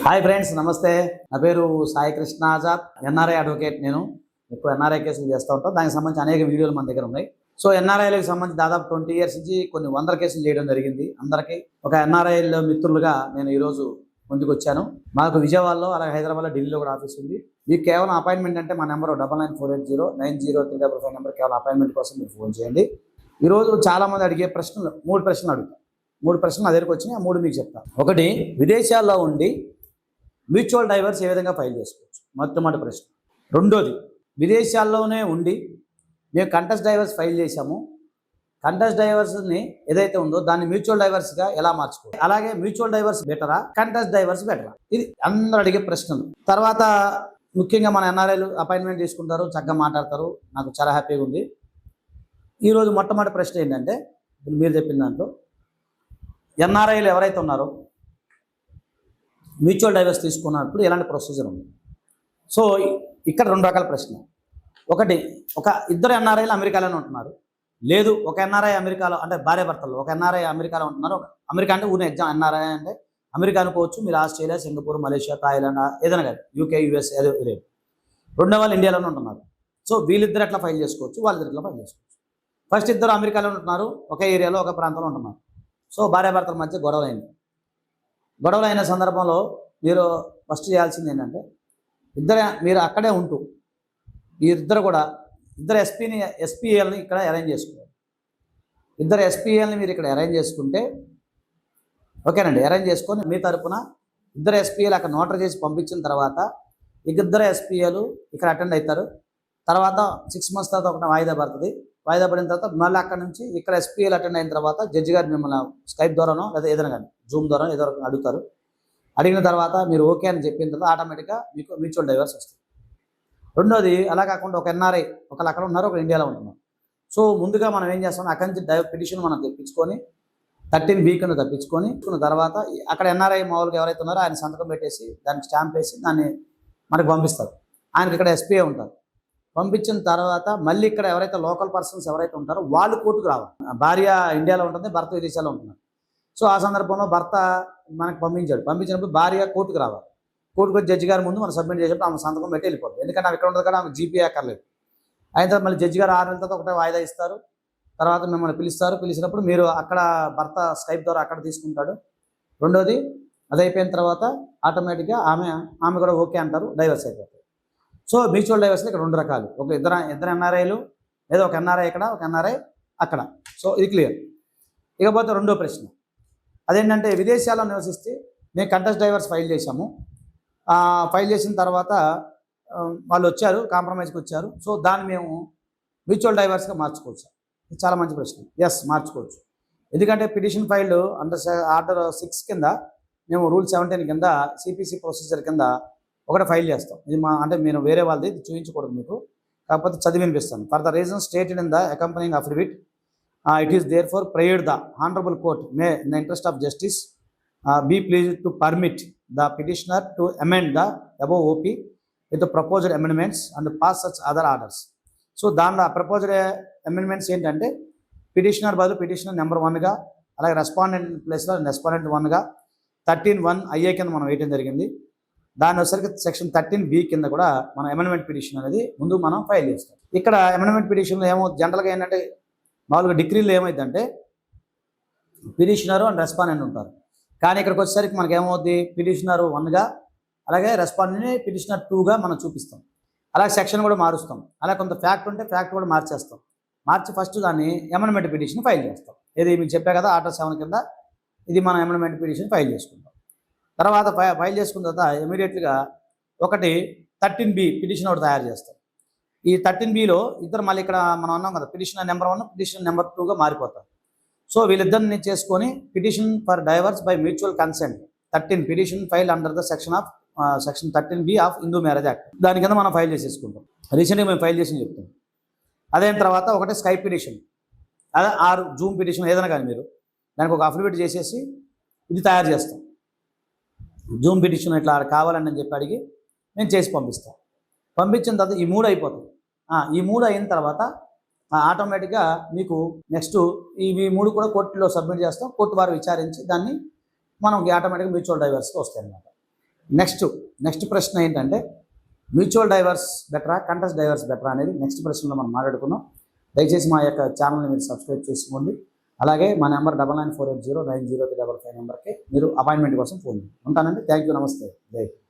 Hi friends, నమస్తే. నా పేరు సాయి కృష్ణ ఆజాద్, ఎన్ఆర్ఐ అడ్వకేట్. నేను ఎక్కువ ఎన్ఆర్ఐ కేసులు చేస్తూ ఉంటాను. దానికి సంబంధించి అనేక వీడియోలు మన దగ్గర ఉన్నాయి. సో ఎన్ఆర్ఐలకు సంబంధించి దాదాపు 20 years నుంచి కొన్ని వందల కేసులు చేయడం జరిగింది. అందరికీ ఒక ఎన్ఆర్ఐలో మిత్రులుగా నేను ఈరోజు ముందుకు వచ్చాను. మాకు విజయవాడలో, అలాగే హైదరాబాద్లో, ఢిల్లీలో కూడా ఆఫీస్ ఉంది. మీకు కేవలం అపాయింట్మెంట్ అంటే మా నెంబర్ 9948090355 నెంబర్. కేవలం అపాయింట్మెంట్ కోసం మీరు ఫోన్ చేయండి. ఈరోజు చాలామంది అడిగే ప్రశ్నలు, 3 ప్రశ్నలు అడుగుతాను. 3 ప్రశ్నలు నా దగ్గరికి వచ్చినాయి. ఆ 3 మీకు చెప్తాను. ఒకటి, విదేశాల్లో ఉండి మ్యూచువల్ డైవర్స్ ఏ విధంగా ఫైల్ చేసుకోవచ్చు, మొట్టమొదటి ప్రశ్న. రెండోది, విదేశాల్లోనే ఉండి మేము కంటెస్ట్ డైవర్స్ ఫైల్ చేశాము, కంటెస్ట్ డైవర్స్ని ఏదైతే ఉందో దాన్ని మ్యూచువల్ డైవర్స్గా ఎలా మార్చుకోవాలి, అలాగే మ్యూచువల్ డైవర్స్ బెటరా, కంటెస్ట్ డైవర్స్ బెటరా, ఇది అందరూ అడిగే ప్రశ్నలు. తర్వాత ముఖ్యంగా మన ఎన్ఆర్ఐలు అపాయింట్మెంట్ తీసుకుంటారు, చక్కగా మాట్లాడతారు, నాకు చాలా హ్యాపీగా ఉంది. ఈరోజు మొట్టమొదటి ప్రశ్న ఏంటంటే, మీరు చెప్పిన దాంట్లో ఎన్ఆర్ఐలు ఎవరైతే ఉన్నారో మ్యూచువల్ డైవర్స్ తీసుకున్నప్పుడు ఎలాంటి ప్రొసీజర్ ఉంది. సో ఇక్కడ 2 రకాల ప్రశ్న. ఒకటి, ఒక ఇద్దరు ఎన్ఆర్ఐలు అమెరికాలోనే ఉంటున్నారు, లేదు ఒక ఎన్ఆర్ఐ అమెరికాలో, అంటే భార్య భర్తలు ఒక ఎన్ఆర్ఐ అమెరికాలో ఉంటున్నారు. అమెరికా అంటే ఊరిని ఎగ్జామ్, ఎన్ఆర్ఐ అంటే అమెరికా అనుకోవచ్చు, మీరు ఆస్ట్రేలియా, సింగపూర్, మలేషియా, థాయిలాండ్, ఏదైనా కాదు, యూకే, యూఎస్, ఏదో లేదు. రెండో వాళ్ళు ఇండియాలోనే ఉంటున్నారు. సో వీళ్ళిద్దరు ఎట్లా ఫైల్ చేసుకోవచ్చు, వాళ్ళిద్దరు ఎట్లా ఫైల్ చేసుకోవచ్చు. ఫస్ట్, ఇద్దరు అమెరికాలో ఉంటున్నారు, ఒకే ఏరియాలో, ఒక ప్రాంతంలో ఉంటున్నారు. సో భార్యాభర్తల మధ్య గొడవలు అయిన సందర్భంలో మీరు ఫస్ట్ చేయాల్సింది ఏంటంటే, మీరు అక్కడే ఉంటూ ఇద్దరు కూడా ఎస్పీఏల్ని ఇక్కడ అరేంజ్ చేసుకోవాలి. ఇద్దరు ఎస్పీఏల్ని మీరు ఇక్కడ అరేంజ్ చేసుకుంటే ఓకేనండి. అరేంజ్ చేసుకొని మీ తరపున ఇద్దరు ఎస్పీఏలు అక్కడ నోటరీ చేసి పంపించిన తర్వాత ఇద్దరు ఎస్పీఏలు ఇక్కడ అటెండ్ అవుతారు. తర్వాత 6 months తర్వాత ఒక వాయిదా పడుతుంది. వాయిదా పడిన తర్వాత మళ్ళీ అక్కడ నుంచి ఇక్కడ ఎస్పీఎల్ అటెండ్ అయిన తర్వాత జడ్జి గారు మిమ్మల్ని స్కైప్ ద్వారానో లేదా ఏదైనా కానీ జూమ్ ద్వారా ఏదో అడుగుతారు. అడిగిన తర్వాత మీరు ఓకే అని చెప్పిన తర్వాత ఆటోమేటిక్గా మీకు మ్యూచువల్ డైవర్స్ వస్తుంది. రెండోది, అలా కాకుండా ఒక ఎన్ఆర్ఐ ఒకళ్ళు అక్కడ ఉన్నారు, ఒక ఇండియాలో ఉంటున్నారు. సో ముందుగా మనం ఏం చేస్తాం, అక్కడి నుంచి పిటిషన్ మనం తెప్పించుకొని 13B కింద తప్పించుకొని తర్వాత అక్కడ ఎన్ఆర్ఐ మామూలుగా ఎవరైతే ఉన్నారో ఆయన సంతకం పెట్టేసి దానికి స్టాంప్ వేసి దాన్ని మనకు పంపిస్తారు. ఆయనకి ఇక్కడ ఎస్పీఏ ఉంటారు. పంపించిన తర్వాత మళ్ళీ ఇక్కడ ఎవరైతే లోకల్ పర్సన్స్ ఎవరైతే ఉంటారో వాళ్ళు కోర్టుకు రావాలి. భార్య ఇండియాలో ఉంటుంది, భర్త విదేశాల్లో ఉంటున్నారు. సో ఆ సందర్భంలో భర్త మనకు పంపించినప్పుడు భార్య కోర్టుకు రావాలి. కోర్టుకు వచ్చి జడ్జి గారి ముందు మనం సబ్మిట్ చేసినప్పుడు ఆమె సంతకం పెట్టి వెళ్ళిపోతుంది. ఎందుకంటే ఆమె ఇక్కడ ఉంటుంది కదా, ఆమె జీపీ అక్కర్లేదు. అయిన తర్వాత మళ్ళీ జడ్జి గారు 6 నెలల తర్వాత ఒకటే వాయిదా ఇస్తారు. తర్వాత మిమ్మల్ని పిలిచినప్పుడు మీరు అక్కడ భర్త స్కైప్ ద్వారా అక్కడ తీసుకుంటాడు. రెండోది, అది అయిపోయిన తర్వాత ఆటోమేటిక్గా ఆమె కూడా ఓకే అంటారు, డైవర్స్ అయిపోతాయి. సో మ్యూచువల్ డైవర్స్లో ఇక్కడ 2 రకాలు, ఒక ఇద్దరు ఎన్ఆర్ఐలు, లేదా ఒక ఎన్ఆర్ఐ ఇక్కడ, ఒక ఎన్ఆర్ఐ అక్కడ. సో ఇది క్లియర్. ఇకపోతే రెండో ప్రశ్న అదేంటంటే, విదేశాల్లో నివసిస్తే మేము కంటెస్ట్ డైవర్స్ ఫైల్ చేశాము. ఫైల్ చేసిన తర్వాత వాళ్ళు వచ్చారు, కాంప్రమైజ్కి వచ్చారు. సో దాన్ని మేము మ్యూచువల్ డైవర్స్గా మార్చుకోవచ్చు. ఇది చాలా మంచి ప్రశ్న. ఎస్, మార్చుకోవచ్చు. ఎందుకంటే పిటిషన్ ఫైల్డ్ అండర్ ఆర్డర్ 6 కింద మేము రూల్ 17 కింద సిపిసి ప్రొసీజర్ కింద ఒకటి ఫైల్ చేస్తాం. ఇది అంటే నేను వేరే వాళ్ళది చూపించకూడదు మీకు, కాకపోతే చదివి వినిపిస్తాను. For the reason stated in the accompanying affidavit, it is therefore prayed the honourable court may in the interest of justice be pleased to permit the petitioner to amend the above OP with proposed amendments and pass such other orders. So దానిలో proposed amendments ఏంటంటే, petitioner బదులు petitioner number 1గా, అలాగే respondent ప్లేస్లో respondent 1గా 13(1) IA కింద మనం వేయడం జరిగింది. దాని వచ్చరికి సెక్షన్ 13B కింద కూడా మనం అమెండ్మెంట్ పిటిషన్ అనేది ముందు మనం ఫైల్ చేస్తాం. ఇక్కడ అమెండ్మెంట్ పిటిషన్లో ఏమవుతుంది, జనరల్గా ఏంటంటే మామూలుగా డిగ్రీలో ఏమైందంటే పిటిషనరు అండ్ రెస్పాండెంట్ ఉంటారు. కానీ ఇక్కడికి వచ్చేసరికి మనకి ఏమవుద్ది, పిటిషనర్ 1గా, అలాగే రెస్పాండెంట్ని పిటిషనర్ 2గా మనం చూపిస్తాం. అలాగే సెక్షన్ కూడా మారుస్తాం. అలాగే కొంత ఫ్యాక్ట్ ఉంటే ఫ్యాక్ట్ కూడా మార్చేస్తాం. మార్చి ఫస్ట్ దాన్ని అమెండ్మెంట్ పిటిషన్ ఫైల్ చేస్తాం. ఇది మీకు చెప్పా కదా, ఆర్డర్ 7 కింద ఇది మనం అమెండ్మెంట్ పిటిషన్ ఫైల్ చేసుకుంటాం. తర్వాత ఫైల్ చేసుకున్న తర్వాత ఇమీడియట్గా ఒకటి 13B పిటిషన్ ఒకటి తయారు చేస్తాం. ఈ 13Bలో ఇద్దరు మళ్ళీ ఇక్కడ మనం అన్నాం కదా, పిటిషన్ నెంబర్ 1, పిటిషన్ నెంబర్ 2గా మారిపోతారు. సో వీళ్ళిద్దరిని చేసుకొని petition for divorce by mutual consent 13 petition file under the section 13B of Hindu marriage act, దాని కింద మనం ఫైల్ చేసేసుకుంటాం. రీసెంట్గా మేము ఫైల్ చేసి చెప్తాం. అదైన తర్వాత ఒకటి స్కైప్ పిటిషన్, అదే జూమ్ పిటిషన్, ఏదైనా కానీ మీరు దానికి ఒక అఫిడవిట్ చేసేసి ఇది తయారు చేస్తాం. జూమ్ పిటిషన్ ఇట్లా కావాలని చెప్పి అడిగి నేను చేసి పంపిస్తాను. పంపించిన తర్వాత ఈ 3 అయిపోతుంది. ఈ 3 అయిన తర్వాత ఆటోమేటిక్గా మీకు నెక్స్ట్ ఇవి 3 కూడా కోర్టులో సబ్మిట్ చేస్తాం. కోర్టు వారు విచారించి దాన్ని మనకి ఆటోమేటిక్గా మ్యూచువల్ డైవర్స్కి వస్తాయి అన్నమాట. నెక్స్ట్ ప్రశ్న ఏంటంటే మ్యూచువల్ డైవర్స్ బెటరా, కంటెస్ట్ డైవర్స్ బెటరా అనేది నెక్స్ట్ ప్రశ్నలో మనం మాట్లాడుకుందాం. దయచేసి మా యొక్క ఛానల్ని మీరు సబ్స్క్రైబ్ చేసుకోండి. అలాగే మా నెంబర్ 9948090355 నెంబర్కి మీరు అపాయింట్మెంట్ కోసం ఫోన్ ఉంటానండి. థ్యాంక్ యూ, నమస్తే, జై.